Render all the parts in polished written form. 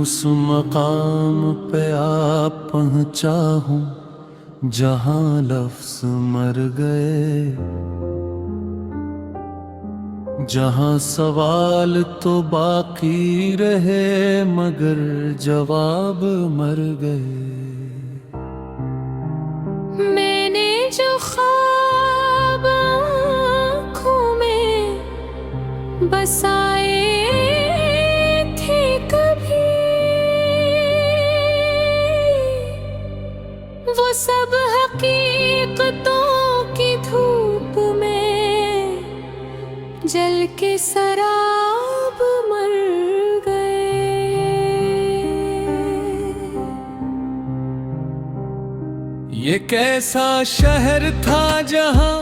उस मकाम पे आप पहुंचा हूँ जहाँ लफ्ज़ मर गए, जहाँ सवाल तो बाकी रहे मगर जवाब मर गए। मैंने जो ख्वाब आँखों में बसाए थे कभी, वो सब हकीकतों की धूप में जल के सराब मर गए। ये कैसा शहर था जहाँ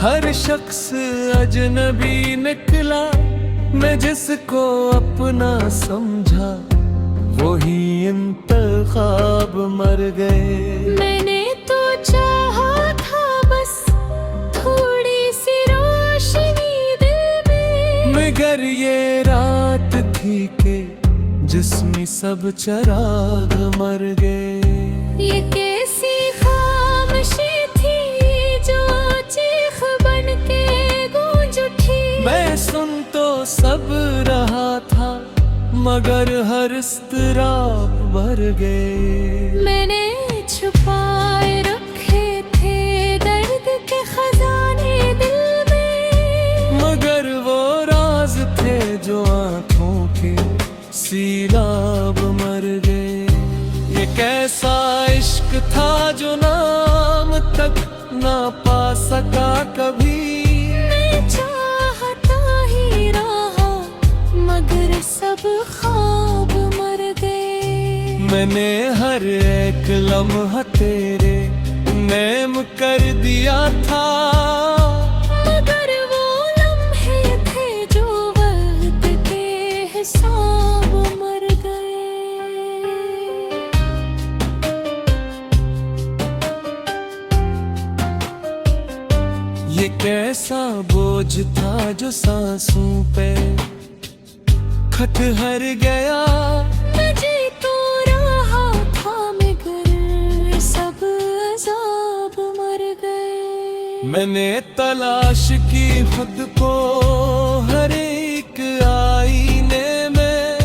हर शख्स अजनबी निकला, मैं जिसको अपना समझा वही इंतखाब मर गए। मैंने तो चाहा था बस थोड़ी सी रोशनी दिल में, मगर ये रात थी के जिसमें सब चराग मर गए। ये कैसी खामोशी थी जो चीख बन के गूंज उठी। मैं सुन तो सब रहा था मगर हर इस्तराब भर गए। मैंने छुपाए रखे थे दर्द के खजाने दिल में, मगर वो राज थे जो आंखों के सीलाब मर गए। ये कैसा इश्क था जो नाम तक ना पा सका कभी। मैं चाहता ही रहा मगर सब ख्वाब मर गए। मैंने हर एक लम्हा तेरे नेम कर दिया था, मगर वो लम्हे थे जो वक्त के हिसाब मर गए। ये कैसा बोझ था जो सांसों पे खत हर गया। मैं जी तो रहा था मगर सब अज़ाब मर गए। मैंने तलाश की खुद को हर एक आईने में,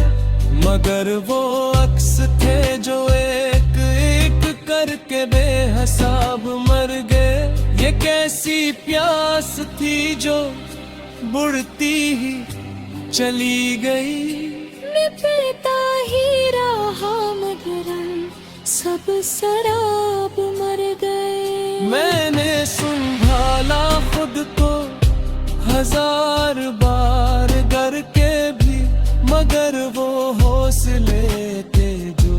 मगर वो अक्स थे जो एक एक करके बेहिसाब मर गए। ये कैसी प्यास थी जो बुढ़ती ही चली गई। मैं पीता ही रहा मगर सब शराब मर गए। मैंने संभाला खुद को हजार बार करके भी, मगर वो हौसले थे जो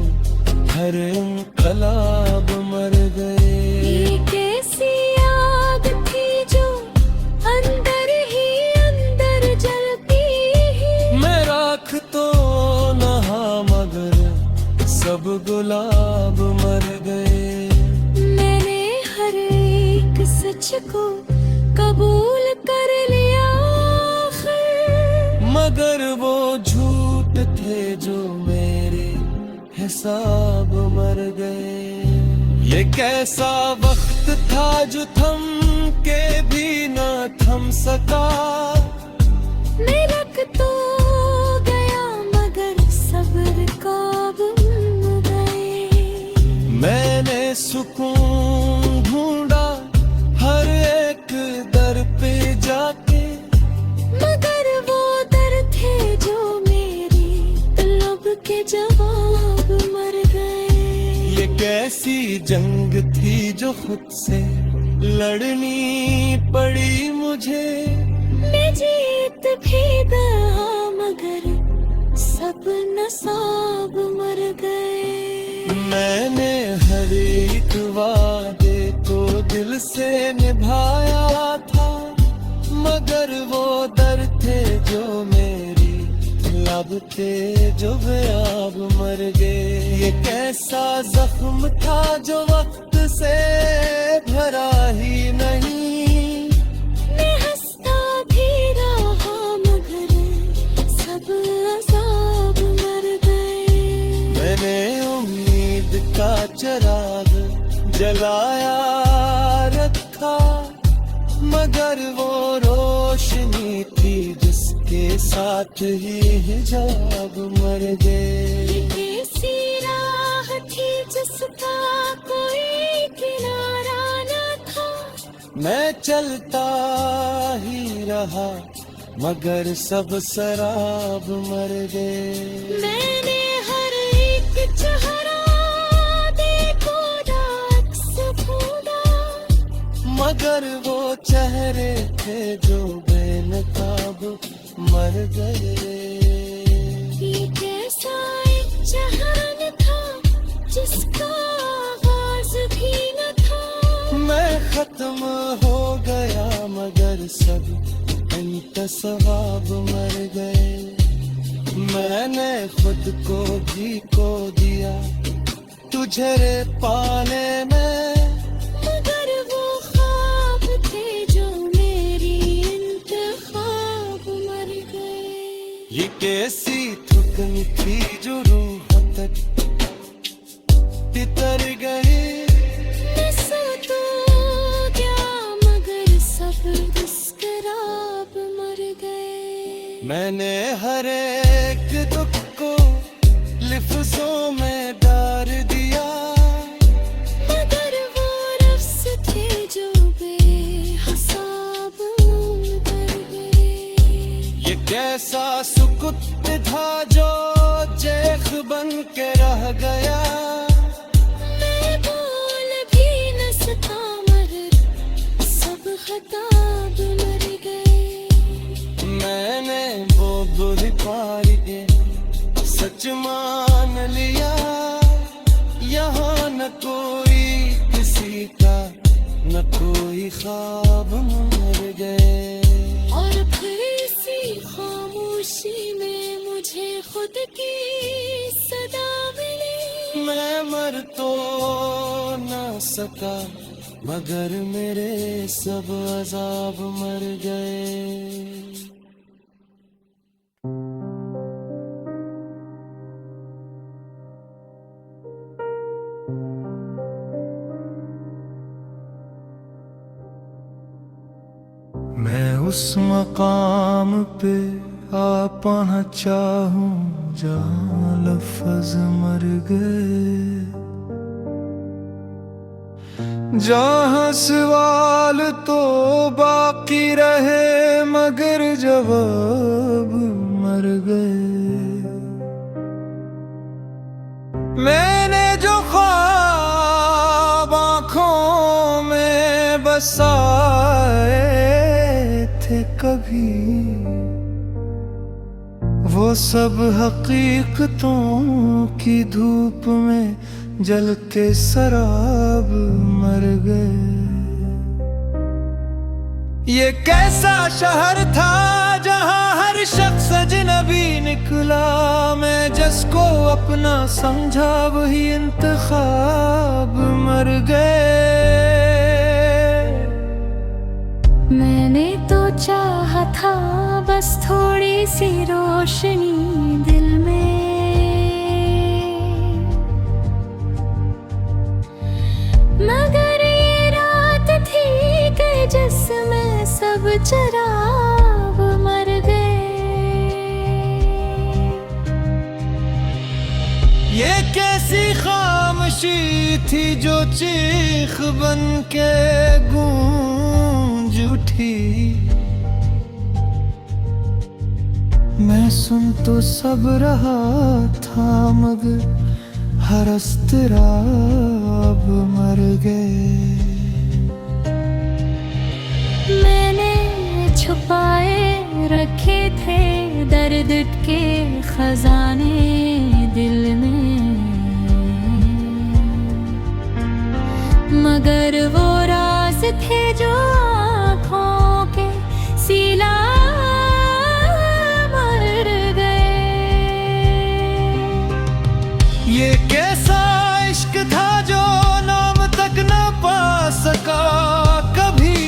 हर इंकलाब मर गए। ये कैसी आग थी जो अंदर ही अंदर जलती ही। मैं राख तो नहा मगर सब गुलाब मर गए। मैंने हर एक सच को कबूल कर लिया आखिर, मगर वो झूठ थे जो मेरे हिसाब मर गए। ये कैसा वक्त था जो थम के भी न थम सका। मैं रख तो गया मगर सब्र काब गए। मैंने सुकून ढूंढा हर एक दर पे जाके, मगर वो दर थे जो मेरी तलब के जवाब मर गए। ये कैसी जंग थी जो खुद से लड़नी पड़ी मुझे। मैं जीत भी गया मगर सब नसाब मर गए। मैंने हर एक वादे को दिल से निभाया था, मगर वो दर थे जो मेरी लब थे जो बेआब मर गए। ये कैसा जख्म था जो वक्त से भरा ही नहीं। मैं हंसता भी रहा मगर सब अज़ाब मर गए। चिराग जलाया रखा, मगर वो रोशनी थी जिसके साथ ही हिजाब मर गए। कैसी राह थी जिसका कोई किनारा न था, मैं चलता ही रहा मगर सब शराब मर गए। मैंने हर एक चेहरा देखो अक्स ढूंढा, मगर वो चेहरे थे जो बेनकाब मर गए। ये कैसा एक जहान था जिसका आगाज भी न था। मैं खत्म हो गया मगर सब इंतस्वाब मर गए। मैंने खुद को भी खो दिया तुझे पाने में, मगर वो ख्वाब थे जो मेरी इंतखाब मर गए। ये कैसी थुकन थी जो रूह तक तितर गई। मैं सो तो गया मगर सब मुस्कुराब मर गए। मैंने हर एक दुख को लिफ्ज़ों में डाल दिया, मगर वो लफ्ज़ थे जो बेहिसाब उतर गए। ये कैसा सुकुत था जो जेख बन के रह गया। मैं बोल भी न सका मगर सब खताब मर गए। मैंने वो बुरी पारी सच मान लिया, यहाँ न कोई किसी का न कोई ख्वाब मर गए। और फिर इसी खामोशी में मुझे खुद की सदा मिली। मैं मर तो न सका मगर मेरे सब अजाब मर गए। मैं उस मकाम पे आ पाना चाहूं जहां लफ्ज़ मर गए, जहां सवाल तो बाकी रहे मगर जवाब मर गए। मैंने जो ख्वाब आँखों में बसाए थे कभी, वो सब हकीकतों की धूप में जल के सराब मर गए। ये कैसा शहर था जहां हर शख्स अजनबी निकला, मैं जिसको अपना समझा वही इंतखाब मर गए। मैंने तो चाहा था बस थोड़ी सी रोशनी दिल में, मगर ये रात थी कि जिसमें सब चिराग मर गए। ये कैसी खामोशी थी जो चीख बन के गूंज उठी, मैं सुन तो सब रहा था मगर हर अस्तराब मर गए। मैंने छुपाए रखे थे दर्द के खजाने दिल में, मगर वो राज थे जो आँखों के सिला मर गए। ये कैसा इश्क था जो नाम तक न पा सका कभी,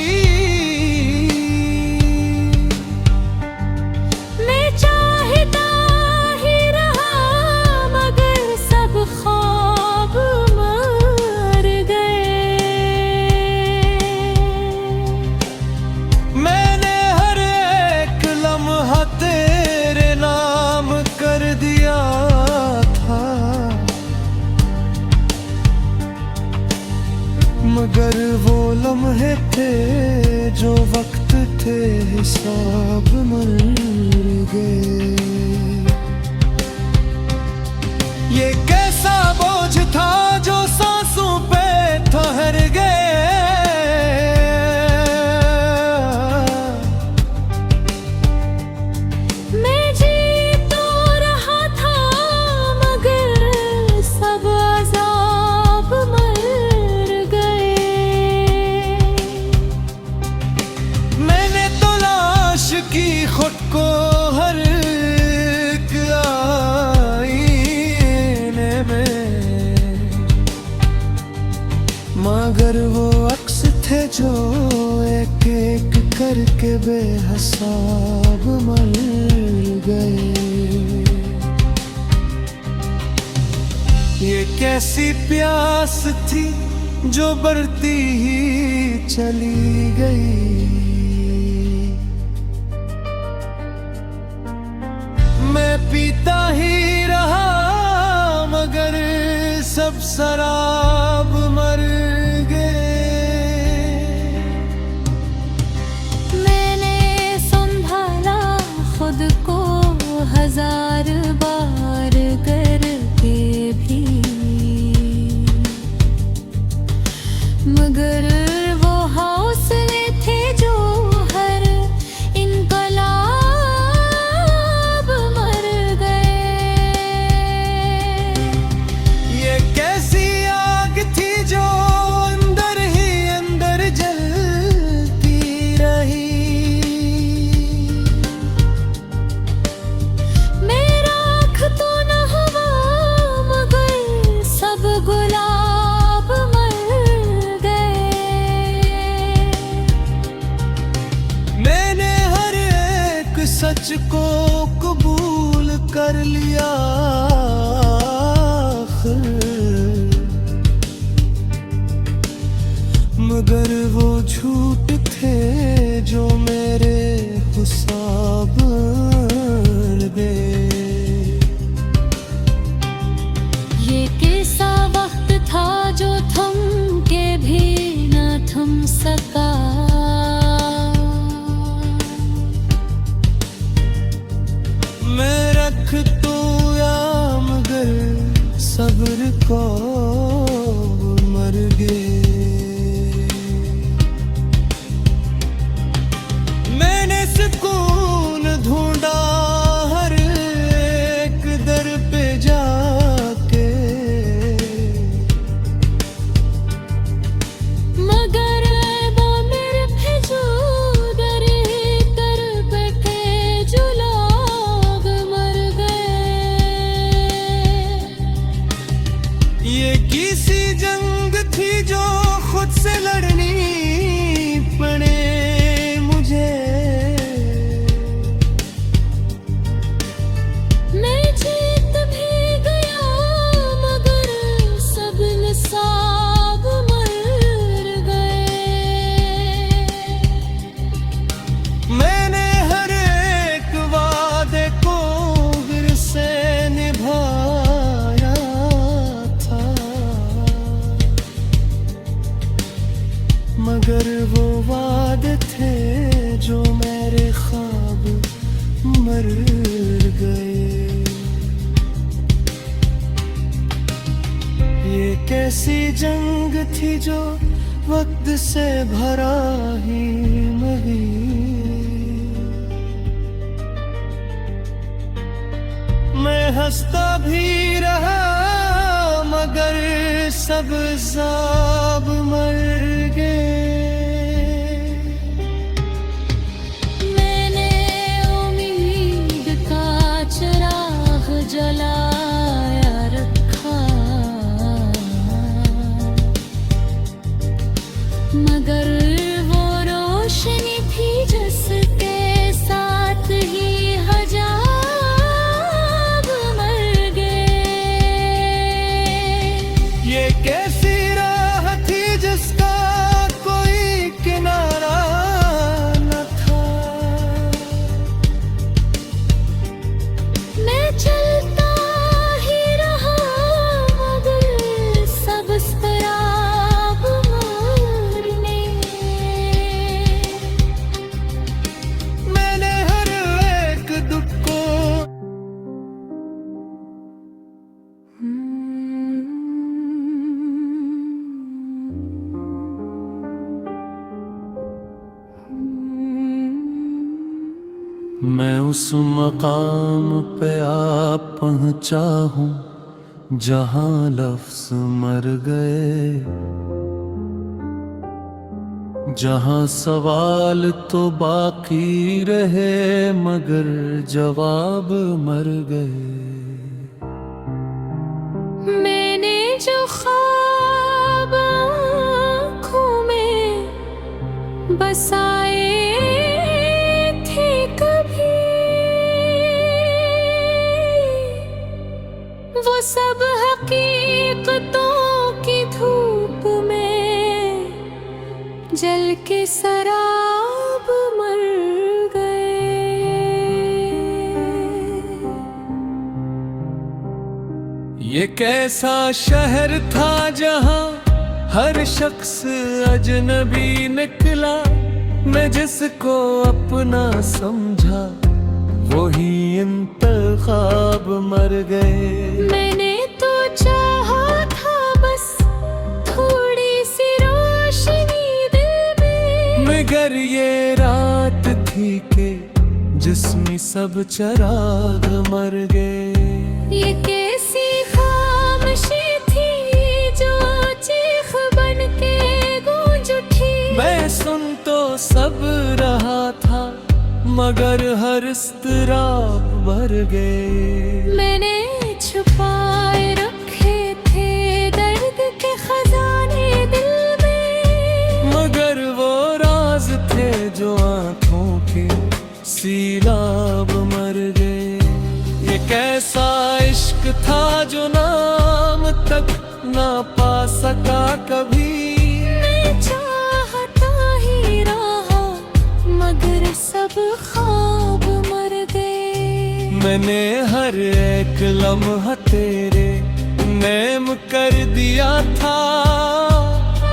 मैं चाहता ही रहा मगर सब ख्वाब मर मगर वो लम्हे थे जो वक्त थे हिसाब मर गए। ये कैसा बोझ था जो सांसों पे ठहर गए। मैं जी तो रहा था मगर सब अज़ाब मर गए। मैंने तलाश की खुद को हर एक आईने में, मगर वो अक्स थे जो एक एक करके बेहिसाब मर गए। ये कैसी प्यास थी जो बढ़ती ही चली गई। मैं पीता ही रहा मगर सब शराब मर गए। मैंने संभाला खुद को हजार बार करके भी, मगर वो हौसले थे जो हर इनकलाब मर गए। ये कैसी आग थी जो अंदर ही अंदर जलती रही। मेरा आँख तो न हुआ मगर सब गुलाब मर गए। मैंने हर एक सच को कबूल कर लिया आखिर, मगर वो झूठ थे जो मेरे हिसाब दे। ये कैसा वक्त था जो थम के भी न थम सका। मैं रख तो या मगर सब्र को मर गए। मैंने सुकून ढूंढा हर एक दर पे जाके, मगर वो मेरे भेजो दर कर बैठे जो लोग मर गए। ये किसी जंग थी जो खुद से लड़नी पड़े मुझे। मैं जीत भी गया मगर सब निसाब मर गए। मैंने हर एक वादे को फिर से निभाया था, मगर वो वादे थे जो मेरे ख्वाब मर गए। ये कैसी जंग थी जो वक्त से भरा ही नहीं। मैं हंसता भी रहा मगर सब साब मर गए। मैंने उम्मीद का चिराग जलाया रखा, मगर वो रोशनी थी जिसके साथ ही हजाब मर गए। ये कैसी राह थी जिसका कोई मैं उस मकाम पे आ पहुंचा हूँ जहाँ लफ्ज़ मर गए, जहाँ सवाल तो बाकी रहे मगर जवाब मर गए। मैंने जो ख्वाब आँखों में बसाए थे कभी, वो सब हकीकतों की धूप में जल के सराब मर गए। ये कैसा शहर था जहाँ हर शख्स अजनबी निकला, मैं जिसको अपना समझा वही इंतखाब मर गए। मैंने तो चाहा था बस थोड़ी सी रोशनी दिल में, मगर ये रात थी के जिसमें सब चिराग मर गए। ये कैसी खामोशी थी जो चीख बन के गूंज उठी। मैं सुन तो सब रहा था मगर हर इस्तराब भर गए। मैंने छुपाए रखे थे दर्द के खजाने दिल में, मगर वो राज थे जो आंखों के सीलाब मर गए। ये कैसा इश्क था जो नाम तक ना पा सका कभी। मैं चाहता ही रहा मगर सब ख्वाब मर गए। मैंने हर एक लम्हा तेरे नेम कर दिया था,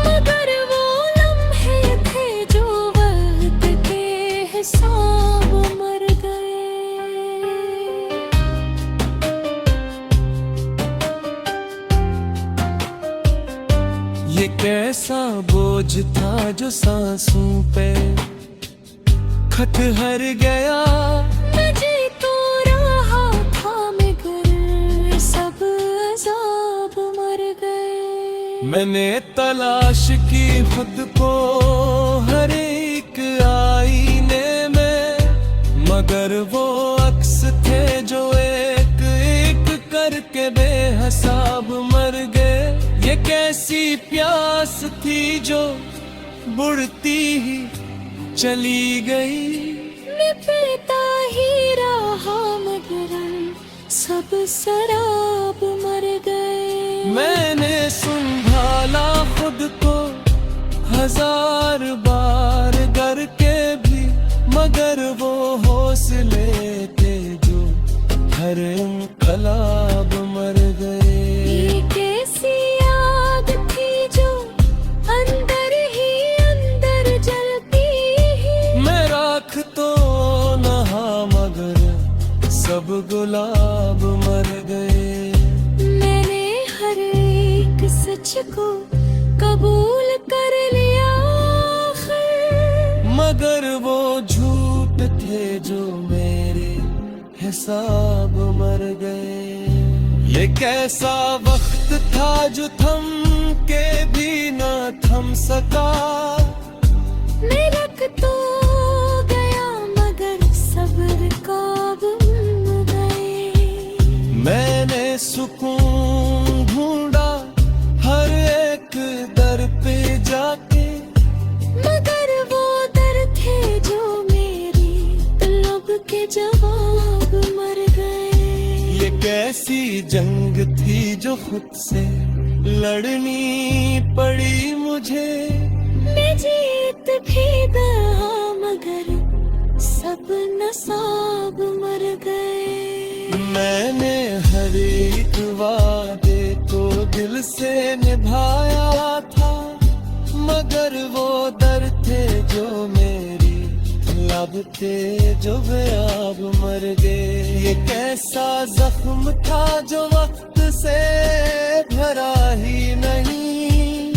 मगर वो लम्हे थे जो वक्त के हिसाब मर गए। ये कैसा बोझ था जो सांसों पे खत हर गया। मैं जी तो रहा था मगर सब अज़ाब मर गए। मैंने तलाश की खुद को हर एक आईने में, मगर वो अक्स थे जो एक एक करके बेहिसाब मर गए। ये कैसी प्यास थी जो बुढ़ती ही चली गई। मैं पीता ही रहा मगर सब शराब मर गए। मैंने संभाला खुद को हजार बार करके भी, मगर वो हौसले थे जो हर इंकलाब मर गए। ये कैसी आग थी जो अंदर ही अंदर जलती ही। मैं राख तो नहा मगर सब गुलाब मर गए। मैंने हर एक सच को कबूल कर लिया आखिर, मगर वो झूठ थे जो मेरे हिसाब मर गए। ये कैसा वक्त था जो थम के भी ना थम सका। मैं रख तो गया मगर सब्र काब गए। मैंने सुकून ढूंढा हर एक दर पे जाके, मगर वो दर थे जो मेरी तलब के जवाब मर गए। ये कैसी जंग थी जो खुद से लड़नी पड़ी मुझे। मैं जीत भी गया मगर सब नसाब मर गए। मैंने हर एक वादे तो दिल से निभाया था, मगर वो दर थे जो मेरी लब थे जो बेआब मर गए। ये कैसा जख्म था जो वक्त से भरा ही नहीं।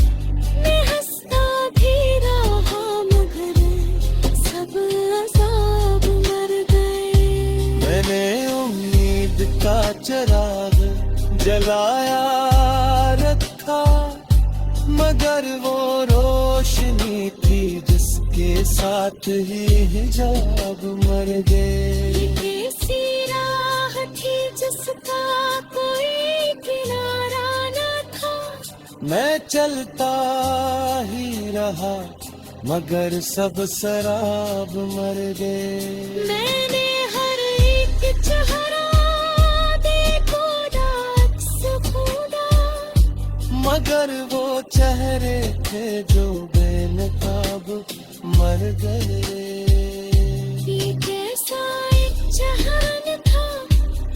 मैं हंसता भी रहा मगर सब अज़ाब मर गए। मगर वो रोशनी थी जिसके साथ ही हिजाब मर गए। कैसी राह थी जिसका कोई किनारा न था। मैं चलता ही रहा मगर सब शराब मर गए। मैंने हर एक चेहरा देखो अक्स खुदा, मगर वो चेहरे थे जो बेनकाब मर गए। ये कैसा एक जहान था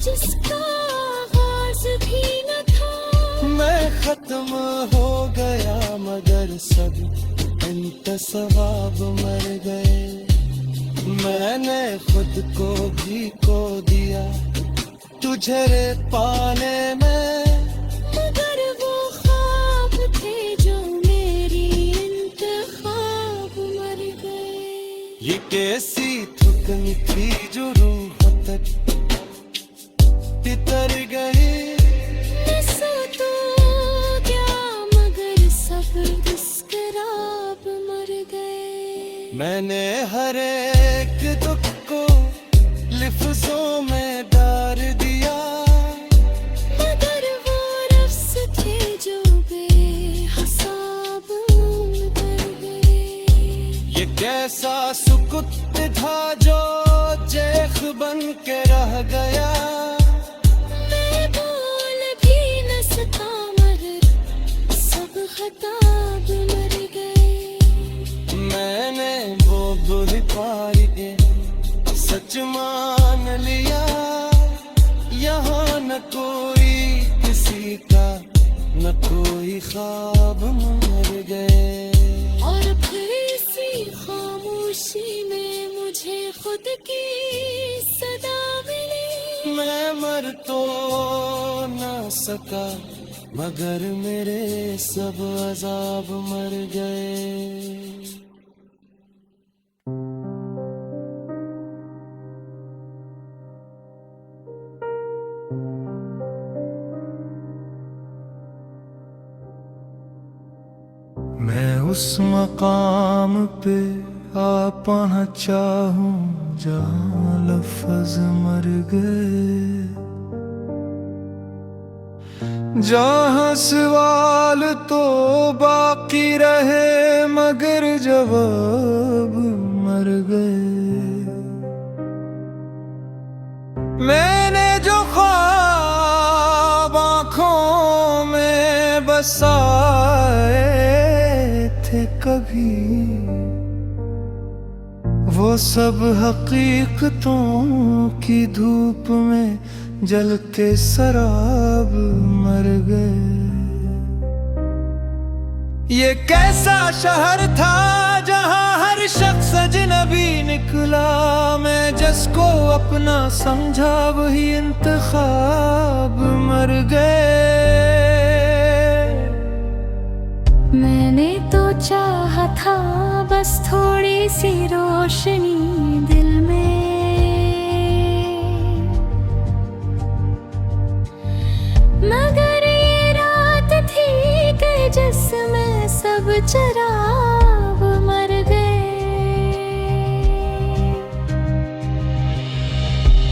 जिसका आगाज भी न था। मैं खत्म हो गया मगर सब इंतसवाब मर गए। मैंने खुद को भी खो दिया तुझे पाने में, मगर वो ख्वाब थे जो मेरी इंतखाब मर गए। ये कैसी थुकनी थी जो रूह तक तितर गई। नशा तो क्या मगर सब मुस्कुराब मर गए। मैंने हर एक दुख को लिफ्ज़ों में डार दिया, मगर वो रफ्स थे जो बेहिसाब कर गए। ये कैसा सुकुत था जो जेख बन के रह गया। मैं बोल भी न सका मगर सब खताब मर गए। मैंने वो बुरी पारी सच मान लिया। यहाँ न कोई किसी का न कोई ख्वाब मर गए। और फिर इसी खामोशी में मुझे खुद की सदा मिली। मैं मर तो न सका मगर मेरे सब अजाब मर गए। मैं उस मकाम पे आ पहुंचा हूँ जहाँ लफ्ज़ मर गए, जहाँ सवाल तो बाकी रहे मगर जवाब मर गए। मैंने जो ख्वाब आँखों में बसाए थे कभी, वो सब हकीकतों की धूप में जलते सराब मर गए। ये कैसा शहर था जहाँ हर शख्स अजनबी निकला। मैं जिसको अपना समझा वही इंतखाब मर गए। मैंने तो चाहा था बस थोड़ी सी रोशनी दिल में, मगर ये रात थी कि जिसमें सब चिराग मर गए।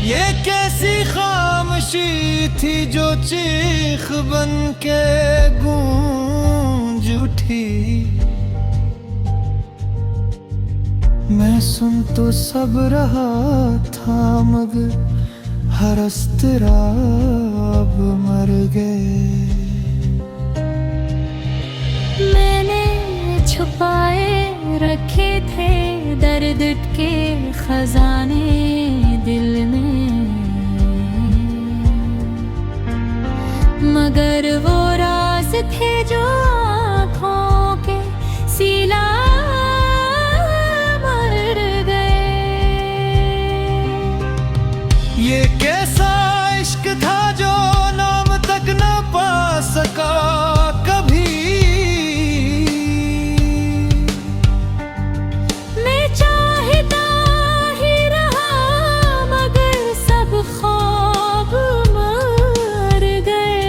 ये कैसी खामोशी थी जो चीख बन के गूंज उठी। मैं सुन तो सब रहा था मगर हर अस्तराब मर गए। मैंने छुपाए रखे थे दर्द के खजाने दिल में, मगर वो राज थे जो आँखों के सिला मर गए। ये कैसा इश्क था जो नाम तक न पा सका कभी। मैं चाहता ही रहा मगर सब ख्वाब मर गए।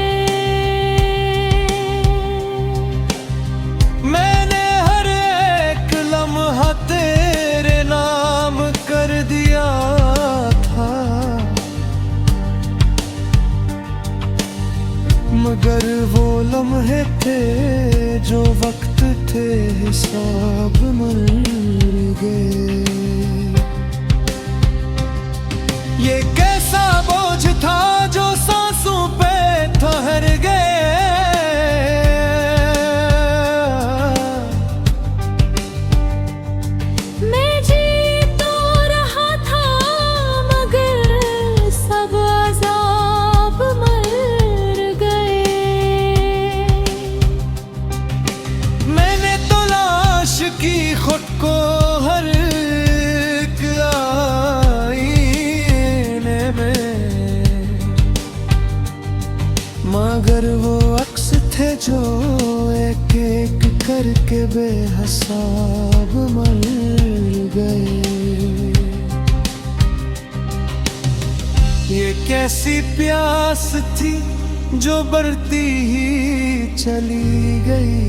थे जो वक्त थे हिसाब मर गए। ये कैसा बोझ था जो सांसों पे ठहर गए। मैं जी तो रहा था मगर सब अज़ाब मर गए। मैंने तो लाश की खुद को हर एक आईने में, मगर वो अक्स थे जो एक एक करके बेहिसाब मर गए। ये कैसी प्यास थी जो बढ़ती ही चली गई।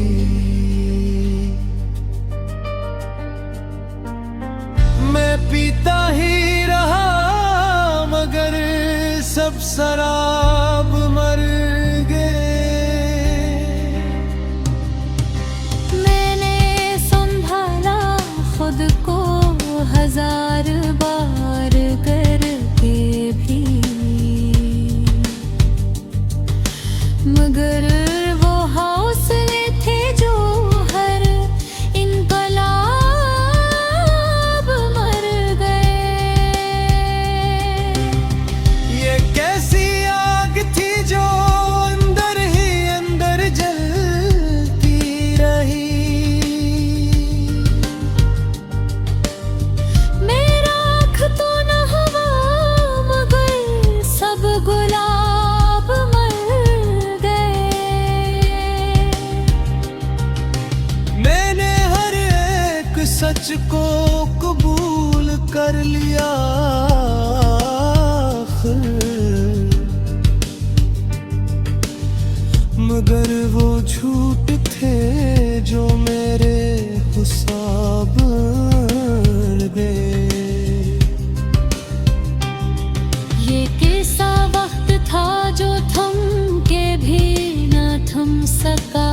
मैं पीता ही रहा मगर सब शराब मर गए। मैंने संभाला खुद को हजार बार करके भी, मगर वो हौसले थे जो हर इनकलाब मर गए। ये कैसी आग थी जो अंदर ही अंदर जलती रही। मेरा आँख तो न हुआ मगर सब गुलाब मर गए। मैंने हर एक सच को कबूल कर लिया आखिर, मगर वो झूठ थे जो मेरे हिसाब गए। ये कैसा वक्त था जो थम के भी न थम सका।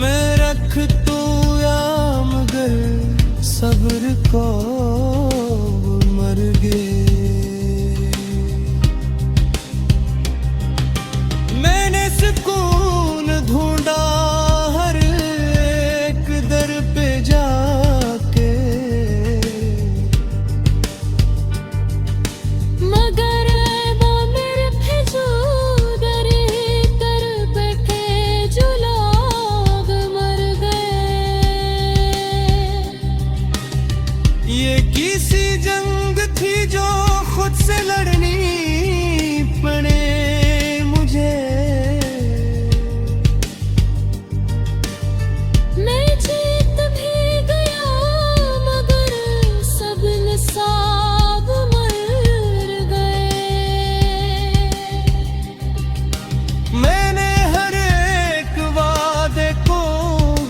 मैं रख तो या मगर सब्र को मर गए। मैंने सुकून ढूंढा हर एक दर पे जाके, मगर वो मेरे फिजू डरे कर बैठे जो लोग मर गए। ये किसी जंग थी जो खुद से लड़नी पड़े मुझे। मैं जीत भी गया मगर सब निसाब मर गए। मैंने हर एक वादे को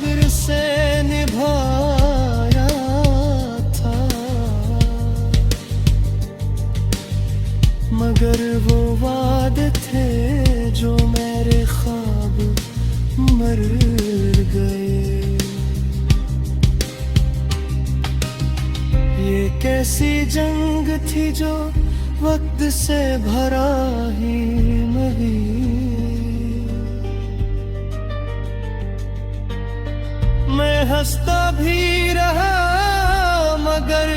फिर से निभाया था, मगर वो वादे थे जो मेरे ख्वाब मर गए। ये कैसी जंग थी जो वक्त से भरा ही नहीं। मैं हंसता भी रहा मगर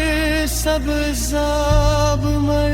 सब ज़ाब मर